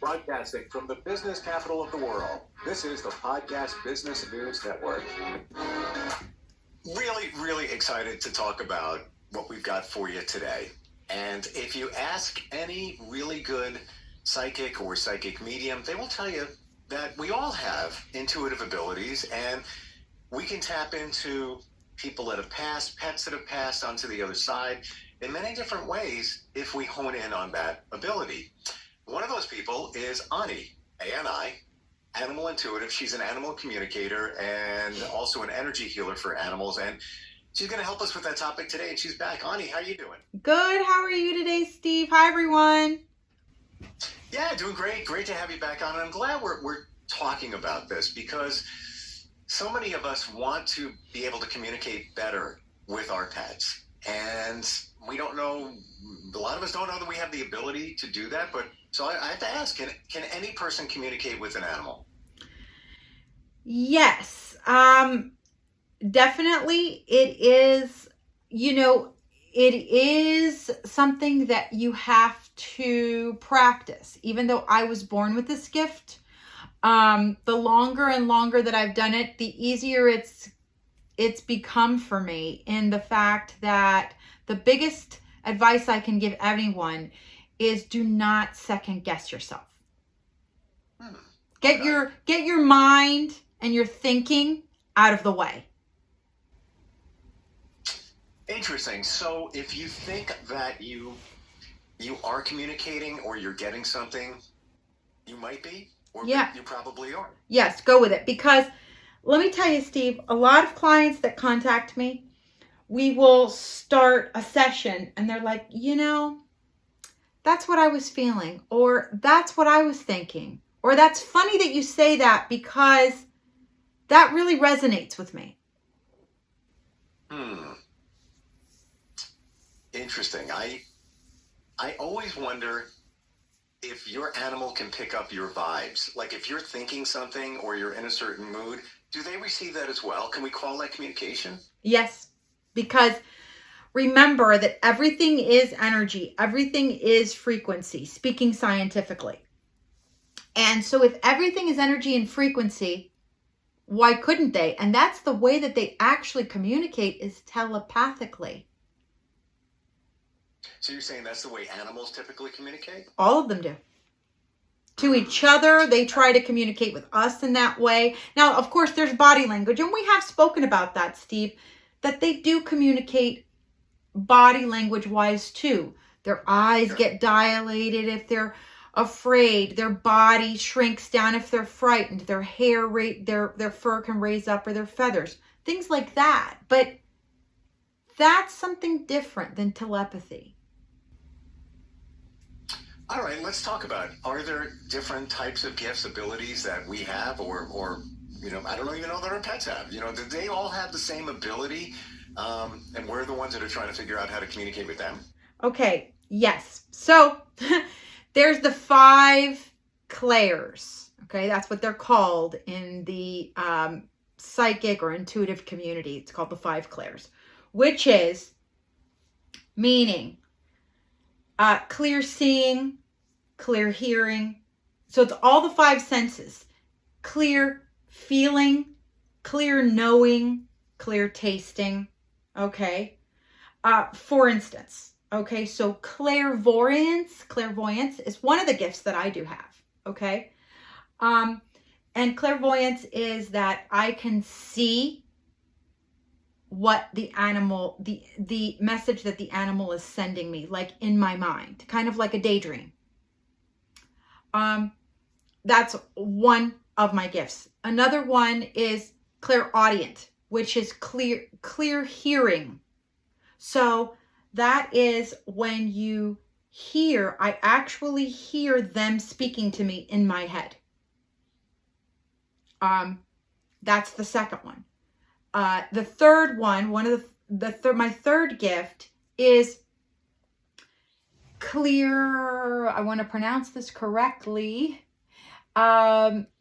Broadcasting from the business capital of the world, this is the Podcast Business News Network. Really excited to talk about what we've got for you today. And if you ask any really good psychic or psychic medium, they will tell you that we all have intuitive abilities, and we can tap into people that have passed, pets that have passed onto the other side in many different ways if we hone in on that ability. One of those people is Ani, A-N-I, animal intuitive. She's an animal communicator and also an energy healer for animals. And she's going to help us with that topic today. And she's back. Ani, how are you doing? Good. How are you today, Steve? Hi, everyone. Yeah, doing great. Great to have you back on. And I'm glad we're talking about this because so many of us want to be able to communicate better with our pets. And we don't know, a lot of us don't know that we have the ability to do that. But so I have to ask, can any person communicate with an animal? Yes, definitely. It is, it is something that you have to practice. Even though I was born with this gift, the longer and longer that I've done it, the easier it's become for me, in the fact that the biggest advice I can give anyone is do not second guess yourself. Get your mind and your thinking out of the way. Interesting. So if you think that you are communicating or you're getting something, you might be, or yeah, you probably are. Yes, go with it. Because let me tell you, Steve, a lot of clients that contact me, we will start a session and they're like, that's what I was feeling, or that's what I was thinking, or that's funny that you say that because that really resonates with me. Interesting. I always wonder if your animal can pick up your vibes. Like if you're thinking something or you're in a certain mood, do they receive that as well? Can we call that communication? Yes, because remember that everything is energy. Everything is frequency, speaking scientifically. And so if everything is energy and frequency, why couldn't they? And that's the way that they actually communicate, is telepathically. So you're saying that's the way animals typically communicate? All of them do. To each other, they try to communicate with us in that way. Now, of course, there's body language, and we have spoken about that, Steve, that they do communicate body language wise too. Their eyes get dilated if they're afraid. Their body shrinks down if they're frightened. Their hair, their fur can raise up, or their feathers. Things like that. But that's something different than telepathy. All right, let's talk about it. Are there different types of gifts, abilities that we have, or I don't even know that our pets have? Do they all have the same ability? And we're the ones that are trying to figure out how to communicate with them. Okay, yes. So there's the 5 clairs. Okay, that's what they're called in the psychic or intuitive community. It's called the 5 clairs, which is meaning clear seeing, clear hearing. So it's all the 5 senses: clear feeling, clear knowing, clear tasting. Okay. For instance, okay, so clairvoyance is one of the gifts that I do have. Okay. And clairvoyance is that I can see what the animal, the message that the animal is sending me, like in my mind, kind of like a daydream. That's one of my gifts. Another one is clairaudient, which is clear hearing. So that is when you hear, I actually hear them speaking to me in my head. That's the second one. The third one, my third gift is clear, I want to pronounce this correctly,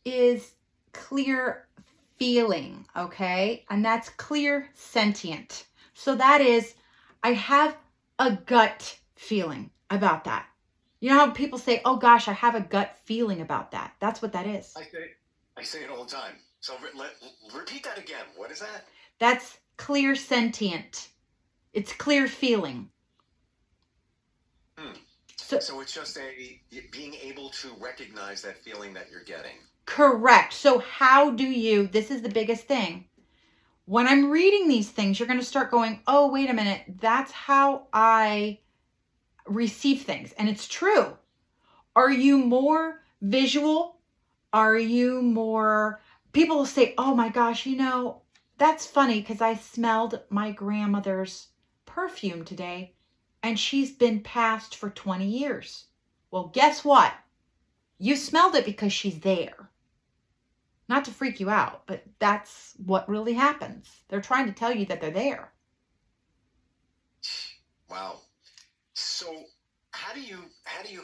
is clear feeling, okay? And that's clear sentient. So that is, I have a gut feeling about that. You know how people say, oh gosh, I have a gut feeling about that. That's what that is. I say it all the time. So repeat that again. What is that? That's clear sentient. It's clear feeling. So it's just being able to recognize that feeling that you're getting. Correct. So how do you, this is the biggest thing. When I'm reading these things, you're going to start going, oh, wait a minute. That's how I receive things. And it's true. Are you more visual? Are you more, people will say, oh my gosh, that's funny because I smelled my grandmother's perfume today and she's been passed for 20 years. Well, guess what? You smelled it because she's there. Not to freak you out, but that's what really happens. They're trying to tell you that they're there. Wow. So how do you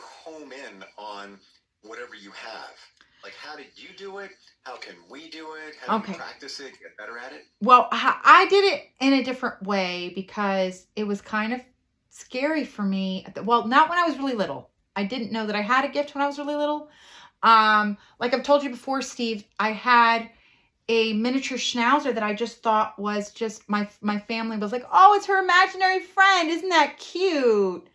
home in on whatever you have? Like, how did you do it? How can we do it? How do you practice it, get better at it? Well, I did it in a different way because it was kind of scary for me. Well, not when I was really little. I didn't know that I had a gift when I was really little. Like I've told you before, Steve, I had a miniature schnauzer that I just thought was just my family was like, oh, it's her imaginary friend. Isn't that cute?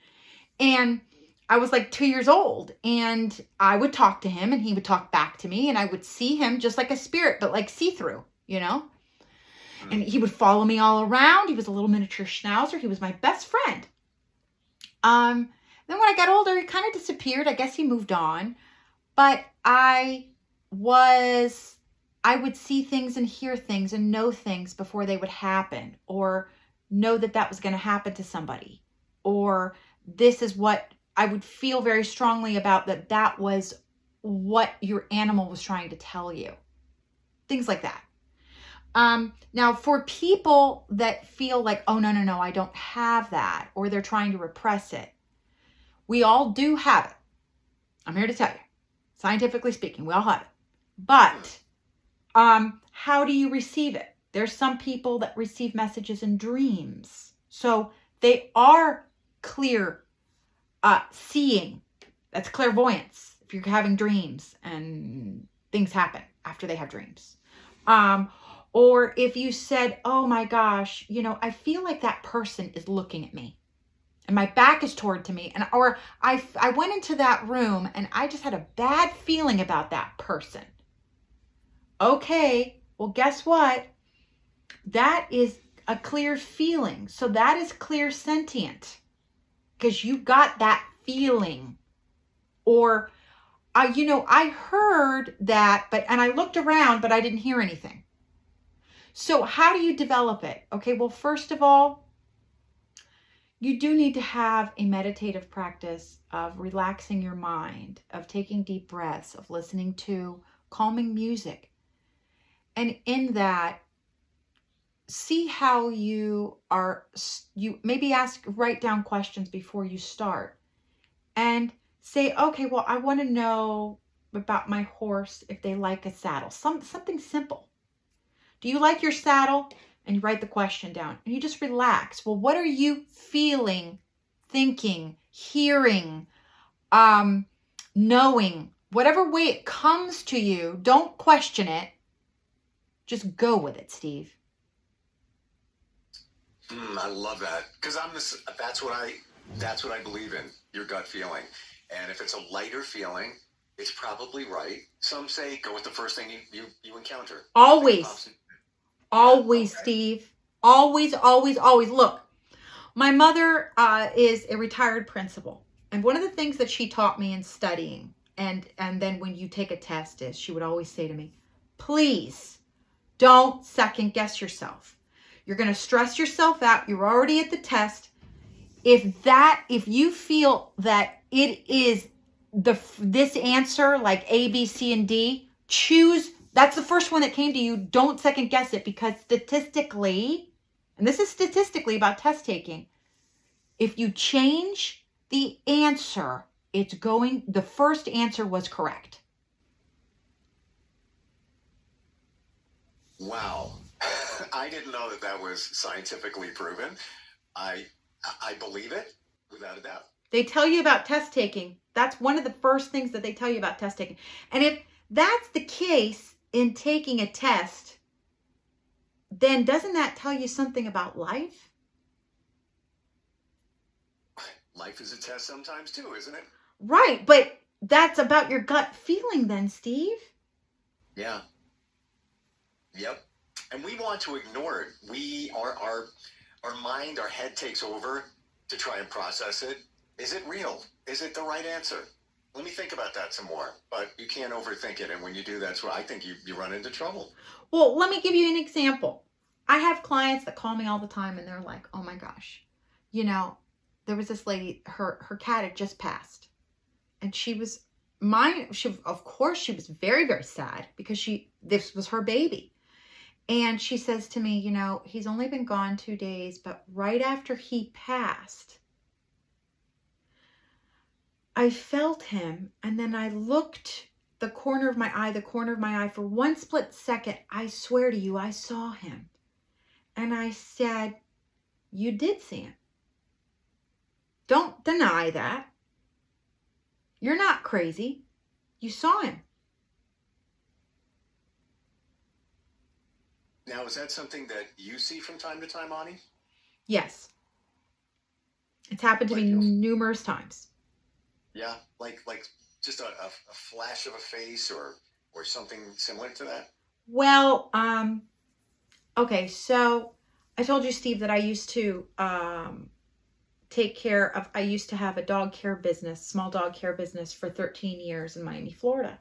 And I was like 2 years old and I would talk to him and he would talk back to me and I would see him just like a spirit, but like see-through, and he would follow me all around. He was a little miniature schnauzer. He was my best friend. Then when I got older, he kind of disappeared. I guess he moved on. But I would see things and hear things and know things before they would happen, or know that was going to happen to somebody, or this is what I would feel very strongly about, that was what your animal was trying to tell you. Things like that. Now for people that feel like, oh, no, I don't have that, or they're trying to repress it, we all do have it. I'm here to tell you. Scientifically speaking, we all have it. But how do you receive it? There's some people that receive messages in dreams. So they are clear seeing. That's clairvoyance. If you're having dreams and things happen after they have dreams. Or if you said, oh my gosh, I feel like that person is looking at me. And my back is toward to me. Or I went into that room and I just had a bad feeling about that person. Okay, well, guess what? That is a clear feeling. So that is clear sentient. Because you got that feeling. Or, I heard that, and I looked around, but I didn't hear anything. So how do you develop it? Okay, well, first of all, you do need to have a meditative practice of relaxing your mind, of taking deep breaths, of listening to calming music. And in that, see how you maybe write down questions before you start. And say, okay, well, I want to know about my horse if they like a saddle. Something simple. Do you like your saddle? And you write the question down and you just relax. Well, what are you feeling, thinking, hearing, knowing? Whatever way it comes to you, don't question it. Just go with it, Steve. I love that because that's what I believe in, your gut feeling. And if it's a lighter feeling, it's probably right. Some say go with the first thing you encounter. Always. Always, okay. Steve. Always, always, always. Look, my mother is a retired principal. And one of the things that she taught me in studying, and then when you take a test, is she would always say to me, please don't second guess yourself. You're going to stress yourself out. You're already at the test. If you feel that it is this answer, like A, B, C, and D, choose. That's the first one that came to you. Don't second guess it, because statistically, and this is statistically about test taking, if you change the answer, the first answer was correct. Wow. I didn't know that was scientifically proven. I believe it. Without a doubt. They tell you about test taking. That's one of the first things that they tell you about test taking. And if that's the case in taking a test, then doesn't that tell you something about life? Life is a test sometimes too, isn't it? Right, but that's about your gut feeling then, Steve. Yeah. Yep. And we want to ignore it. Our mind, our head takes over to try and process it. Is it real? Is it the right answer? Let me think about that some more. But you can't overthink it. And when you do, that's where I think you run into trouble. Well, let me give you an example. I have clients that call me all the time and they're like, oh my gosh, there was this lady, her cat had just passed. And of course she was very, very sad because this was her baby. And she says to me, he's only been gone 2 days, but right after he passed, I felt him. And then I looked the corner of my eye for one split second. I swear to you, I saw him. And I said, you did see him. Don't deny that. You're not crazy. You saw him. Now, is that something that you see from time to time, Ani? Yes. It's happened to me numerous times. Yeah, like just a flash of a face or something similar to that? Well, okay, so I told you, Steve, that I used to I used to have a dog care business, small dog care business for 13 years in Miami, Florida.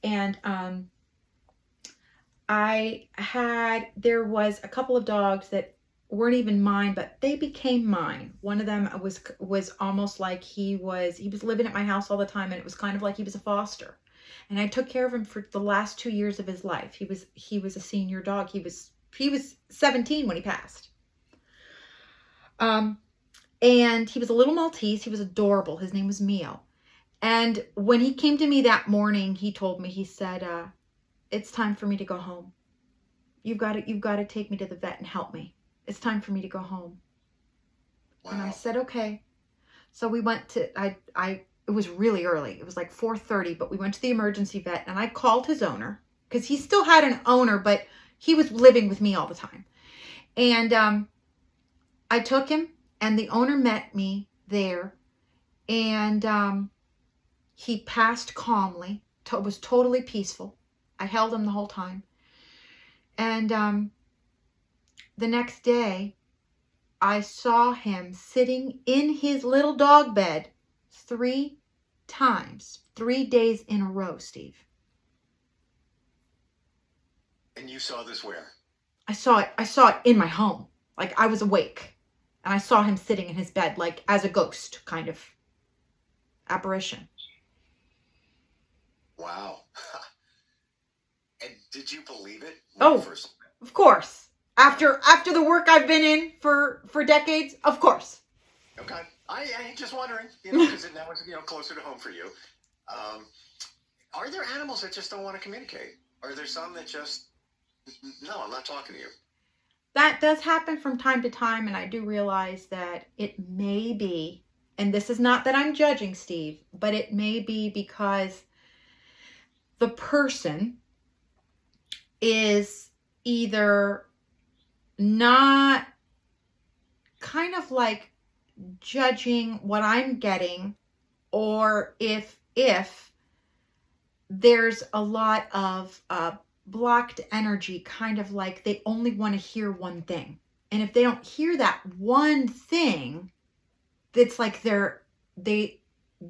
And there was a couple of dogs that weren't even mine, but they became mine. One of them was almost like he was living at my house all the time, and it was kind of like he was a foster. And I took care of him for the last 2 years of his life. He was a senior dog. He was 17 when he passed. And he was a little Maltese. He was adorable. His name was Mio. And when he came to me that morning, he told me, he said, it's time for me to go home. You've got to take me to the vet and help me. It's time for me to go home. Wow. And I said, okay. So we went to, it was really early. It was like 4:30, but we went to the emergency vet and I called his owner because he still had an owner, but he was living with me all the time. And I took him and the owner met me there and he passed calmly. It was totally peaceful. I held him the whole time. And the next day, I saw him sitting in his little dog bed 3 times, 3 days in a row, Steve. And you saw this where? I saw it in my home. Like I was awake. And I saw him sitting in his bed, like as a ghost kind of apparition. Wow. And did you believe it? Of course. After the work I've been in for decades, of course. Okay. I just wondering, because now it's closer to home for you. Are there animals that just don't want to communicate? Are there some that just, no, I'm not talking to you? That does happen from time to time, and I do realize that it may be, and this is not that I'm judging, Steve, but it may be because the person is either not kind of like judging what I'm getting, or if there's a lot of blocked energy, kind of like they only want to hear one thing. And if they don't hear that one thing, it's like they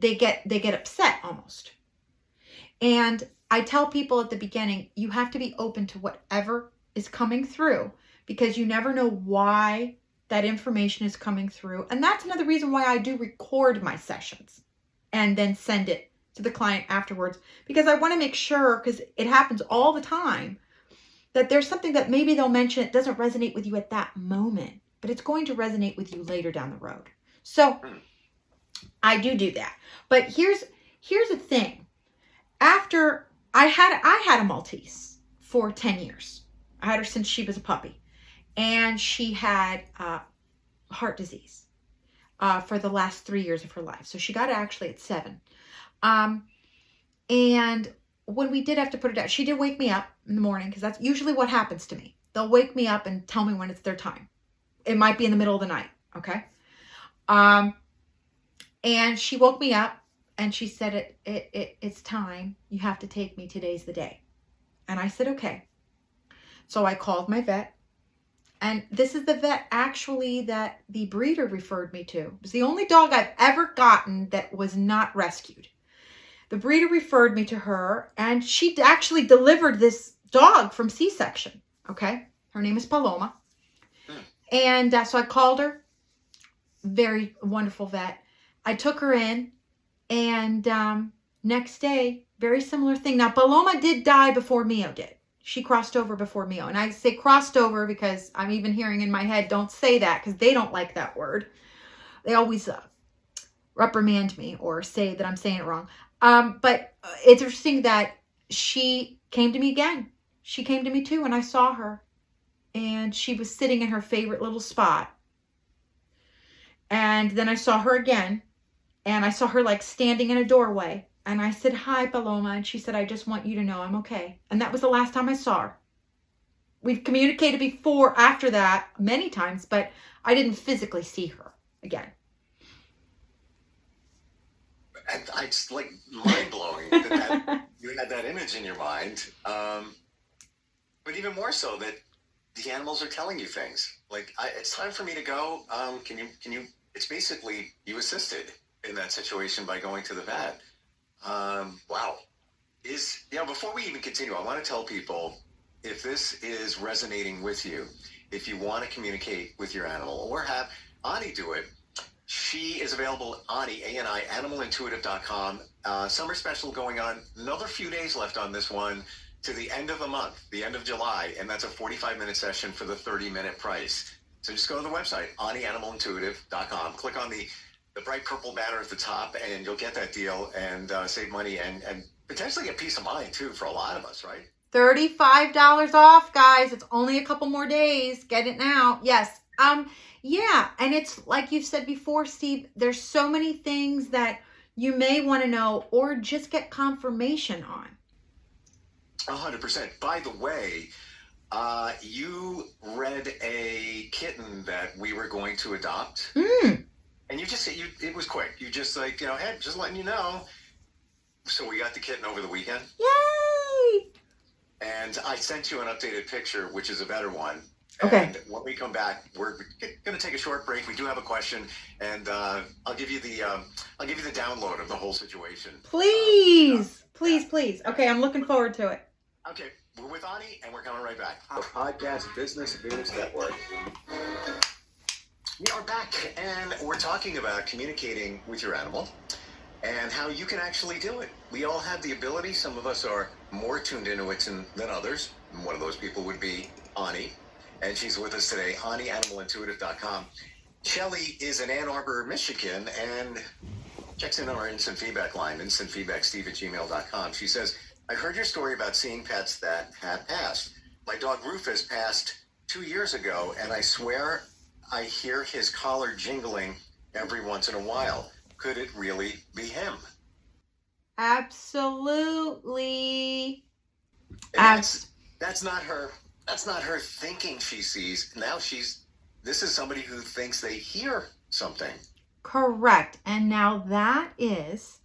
get upset almost. And I tell people at the beginning, you have to be open to whatever is coming through, because you never know why that information is coming through. And that's another reason why I do record my sessions and then send it to the client afterwards, because I want to make sure, because it happens all the time, that there's something that maybe they'll mention, it doesn't resonate with you at that moment, but it's going to resonate with you later down the road. So I do that. But here's the thing. After I had a Maltese for 10 years. I had her since she was a puppy. And she had heart disease. for the last 3 years of her life. So she got it actually at 7. And when we did have to put her down, she did wake me up in the morning, because that's usually what happens to me. They'll wake me up and tell me when it's their time. It might be in the middle of the night. Okay. And she woke me up and she said, it's time. You have to take me. Today's the day. And I said, okay. So I called my vet. And this is the vet actually that the breeder referred me to. It was the only dog I've ever gotten that was not rescued. The breeder referred me to her, and she actually delivered this dog from C-section. Okay. Her name is Paloma. And so I called her. Very wonderful vet. I took her in, and next day, very similar thing. Now, Paloma did die before Mio did. She crossed over before Mio. And I say crossed over because I'm even hearing in my head, don't say that, because they don't like that word. They always reprimand me or say that I'm saying it wrong. But it's interesting that she came to me again. She came to me too, and I saw her. And she was sitting in her favorite little spot. And then I saw her again. And I saw her like standing in a doorway. And I said, hi, Paloma. And she said, I just want you to know I'm okay. And that was the last time I saw her. We've communicated before, after that, many times, but I didn't physically see her again. It's like mind-blowing that you had that image in your mind. But even more so that the animals are telling you things. Like, it's time for me to go. Can you, it's basically you assisted in that situation by going to the vet. Wow. Before we even continue, I want to tell people, if this is resonating with you, if you want to communicate with your animal or have Ani do it, she is available, Ani, A-N-I, animalintuitive.com. Summer special going on. Another few days left on this one to the end of the month, the end of July, and that's a 45-minute session for the 30-minute price. So just go to the website, animalintuitive.com. Click on the bright purple banner at the top, and you'll get that deal and save money and potentially get peace of mind, too, for a lot of us, right? $35 off, guys. It's only a couple more days. Get it now. Yes. Yeah. And it's like you've said before, Steve, there's so many things that you may want to know or just get confirmation on. 100%. By the way, you read a kitten that we were going to adopt. And you just, it was quick. You just like, hey, just letting you know. So we got the kitten over the weekend. Yay! And I sent you an updated picture, which is a better one. Okay. And when we come back, we're going to take a short break. We do have a question, and I'll give you the download of the whole situation. Please. Please. Okay, I'm looking forward to it. Okay, we're with Ani, and we're coming right back. The Podcast Business News Network. We are back, and we're talking about communicating with your animal and how you can actually do it. We all have the ability. Some of us are more tuned into it than others. And one of those people would be Ani, and she's with us today, Ani, animalintuitive.com. Shelly is in Ann Arbor, Michigan, and checks in on our instant feedback line, instantfeedbacksteve@gmail.com. She says, I heard your story about seeing pets that had passed. My dog Rufus passed 2 years ago, and I swear I hear his collar jingling every once in a while. Could it really be him? Absolutely. That's not her. That's not her thinking she sees. Now this is somebody who thinks they hear something. Correct. And now that is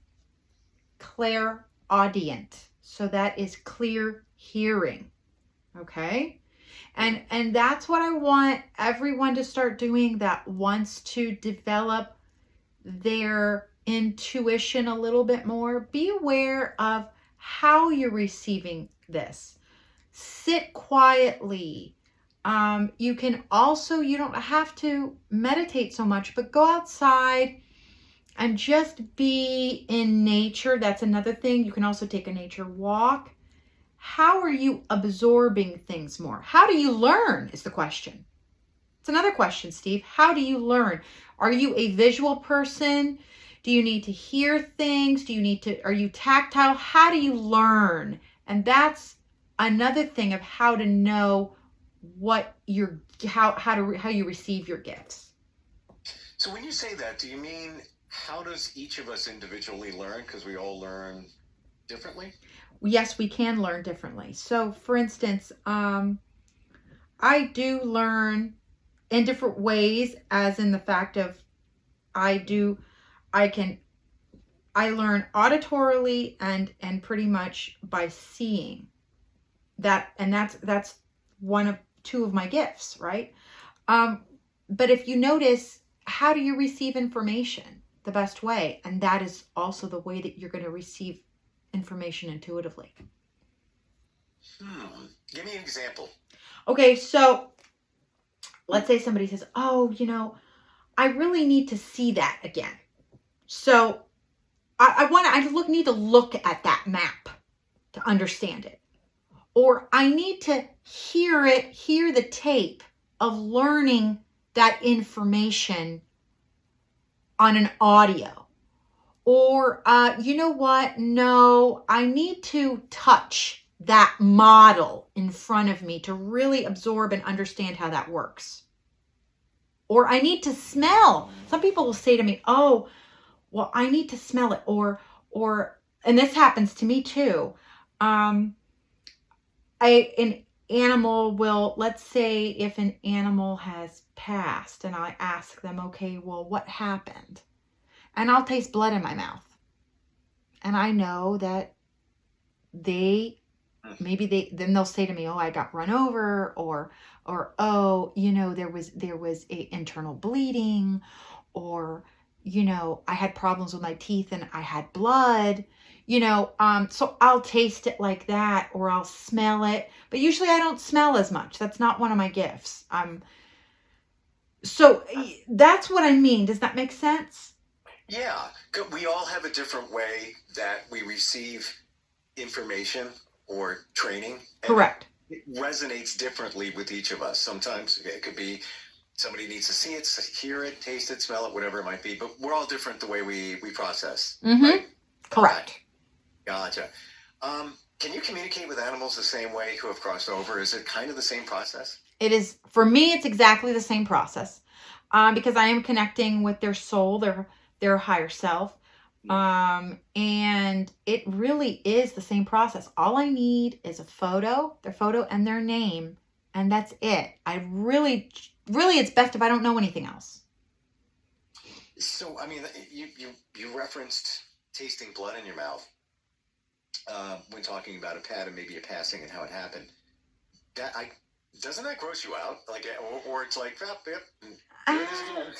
clairaudient. So that is clear hearing. Okay? And that's what I want everyone to start doing that wants to develop their intuition a little bit more. Be aware of how you're receiving this. Sit quietly. You don't have to meditate so much, but go outside and just be in nature. That's another thing. You can also take a nature walk. How are you absorbing things more? How do you learn is the question. It's another question, Steve. How do you learn? Are you a visual person? Do you need to hear things? Are you tactile? How do you learn? And that's another thing of how to know how you receive your gifts. So when you say that, do you mean how does each of us individually learn? Because we all learn differently. Yes, we can learn differently. So, for instance, I do learn in different ways, as in the fact of I do, I can, I learn auditorily and pretty much by seeing that, and that's one of two of my gifts, right? But if you notice, how do you receive information the best way? And that is also the way that you're going to receive information intuitively. Give me an example. Okay, so let's say somebody says, oh, I really need to see that again. So need to look at that map to understand it. Or I need to hear the tape of learning that information on an audio. Or, you know what? No, I need to touch that model in front of me to really absorb and understand how that works. Or I need to smell. Some people will say to me, oh, well, I need to smell it. And this happens to me too. An animal will, let's say if an animal has passed and I ask them, okay, well, what happened? And I'll taste blood in my mouth. And I know that then they'll say to me, oh, I got run over, or oh, there was a internal bleeding, or, I had problems with my teeth and I had blood, so I'll taste it like that, or I'll smell it. But usually I don't smell as much. That's not one of my gifts. So that's what I mean. Does that make sense? Yeah, we all have a different way that we receive information or training. Correct. It resonates differently with each of us. Sometimes it could be somebody needs to see it, hear it, taste it, smell it, whatever it might be. But we're all different the way we process. Mm-hmm. Right? Correct. Okay. Gotcha. Can you communicate with animals the same way who have crossed over? Is it kind of the same process? It is. For me, it's exactly the same process, because I am connecting with their soul, their higher self. And it really is the same process. All I need is their photo and their name, and that's it. I really, it's best if I don't know anything else. So, I mean, you referenced tasting blood in your mouth when talking about a pet and maybe a passing and how it happened. Doesn't that gross you out? Like, or it's like, yep, there it is again.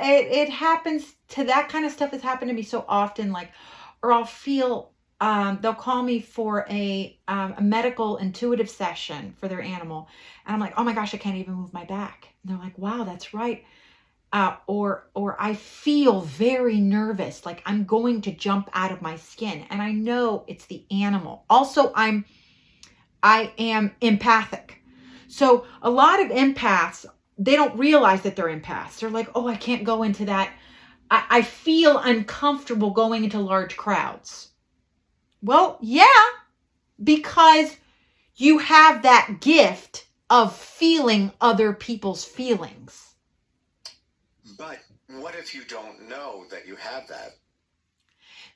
It happens to that kind of stuff. Has happened to me so often, or I'll feel, they'll call me for a medical intuitive session for their animal. And I'm like, oh my gosh, I can't even move my back. And they're like, wow, that's right. Or I feel very nervous, like I'm going to jump out of my skin. And I know it's the animal. Also, I am empathic. So a lot of empaths, they don't realize that they're empaths. They're like, oh, I can't go into that. I feel uncomfortable going into large crowds. Well, yeah, because you have that gift of feeling other people's feelings. But what if you don't know that you have that?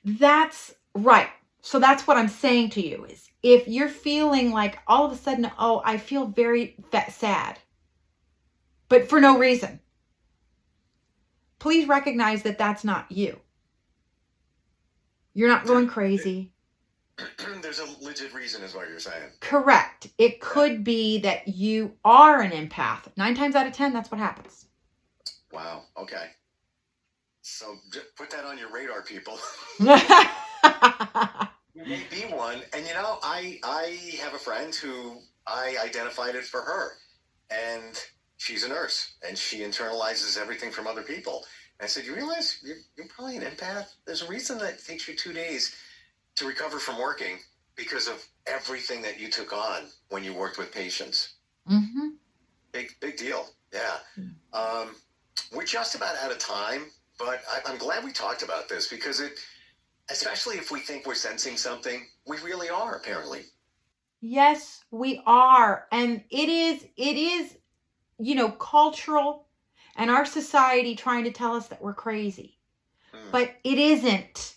That's right. So that's what I'm saying to you is if you're feeling like all of a sudden, oh, I feel very sad, but for no reason, please recognize that that's not you. You're not going crazy. There's a legit reason is what you're saying. Correct. It could be that you are an empath. 9 times out of 10, that's what happens. Wow. Okay. So put that on your radar, people. You may be one. And I have a friend who I identified it for her. And she's a nurse. And she internalizes everything from other people. And I said, you realize you're probably an empath? There's a reason that it takes you 2 days to recover from working because of everything that you took on when you worked with patients. Mm-hmm. Big deal. Yeah. We're just about out of time, but I'm glad we talked about this because especially if we think we're sensing something, we really are, apparently. Yes, we are. And it is, cultural and our society trying to tell us that we're crazy. Mm. But it isn't.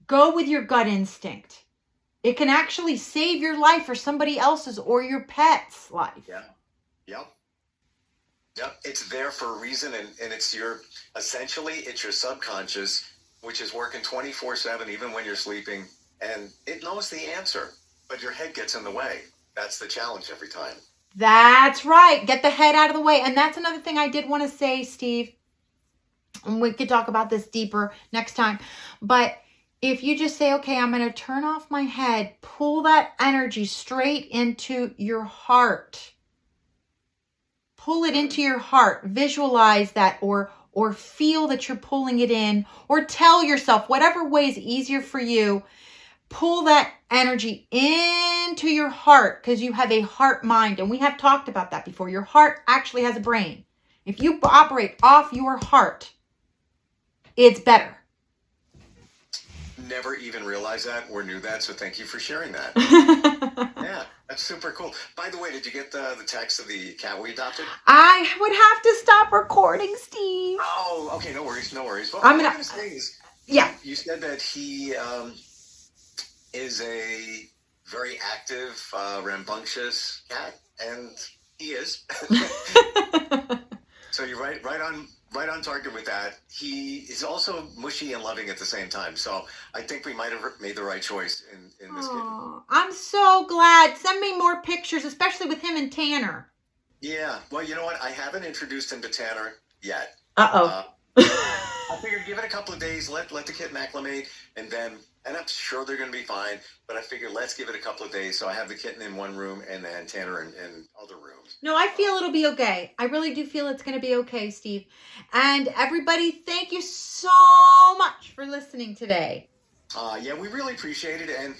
Go with your gut instinct. It can actually save your life or somebody else's or your pet's life. Yeah. Yep. Yep. It's there for a reason, and it's essentially it's your subconscious, which is working 24/7, even when you're sleeping, and it knows the answer, but your head gets in the way. That's the challenge every time. That's right. Get the head out of the way. And that's another thing I did want to say, Steve. And we could talk about this deeper next time. But if you just say, okay, I'm going to turn off my head, pull that energy straight into your heart. Pull it into your heart. Visualize that or feel that you're pulling it in, or tell yourself, whatever way is easier for you, pull that energy into your heart, because you have a heart mind. And we have talked about that before. Your heart actually has a brain. If you operate off your heart, it's better. Never even realized that or knew that, so thank you for sharing that. Yeah, that's super cool. By the way, did you get the text of the cat we adopted? I would have to stop recording, Steve. Oh, okay, no worries. Well, I'm what gonna- I'm going to say is, Yeah. you said that he is a very active, rambunctious cat, and he is. So you're right on target with that. He is also mushy and loving at the same time. So I think we might have made the right choice in this kitten. Aw, I'm so glad. Send me more pictures, especially with him and Tanner. Yeah. Well, you know what? I haven't introduced him to Tanner yet. Uh-oh. I figured give it a couple of days, let the kitten acclimate, and I'm sure they're going to be fine, but I figured let's give it a couple of days. So I have the kitten in one room and then Tanner in other rooms. No, I feel it'll be okay. I really do feel it's going to be okay, Steve. And everybody, thank you so much for listening today. Yeah, we really appreciate it. And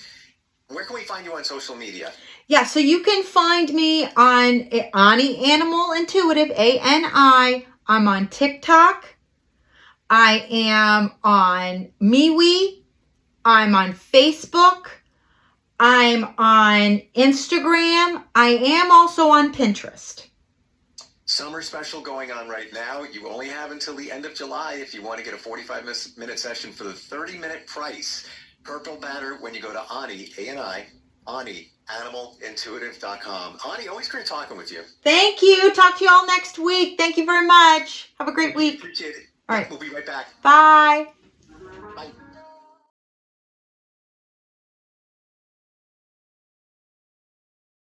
where can we find you on social media? Yeah, so you can find me on Ani Animal Intuitive, ANI. I'm on TikTok. I am on MeWe. I'm on Facebook. I'm on Instagram. I am also on Pinterest. Summer special going on right now. You only have until the end of July if you want to get a 45-minute session for the 30-minute price. Purple banner when you go to Ani, A-N-I, Ani, animalintuitive.com. Ani, always great talking with you. Thank you. Talk to you all next week. Thank you very much. Have a great week. Appreciate it. All right. We'll be right back. Bye. Bye.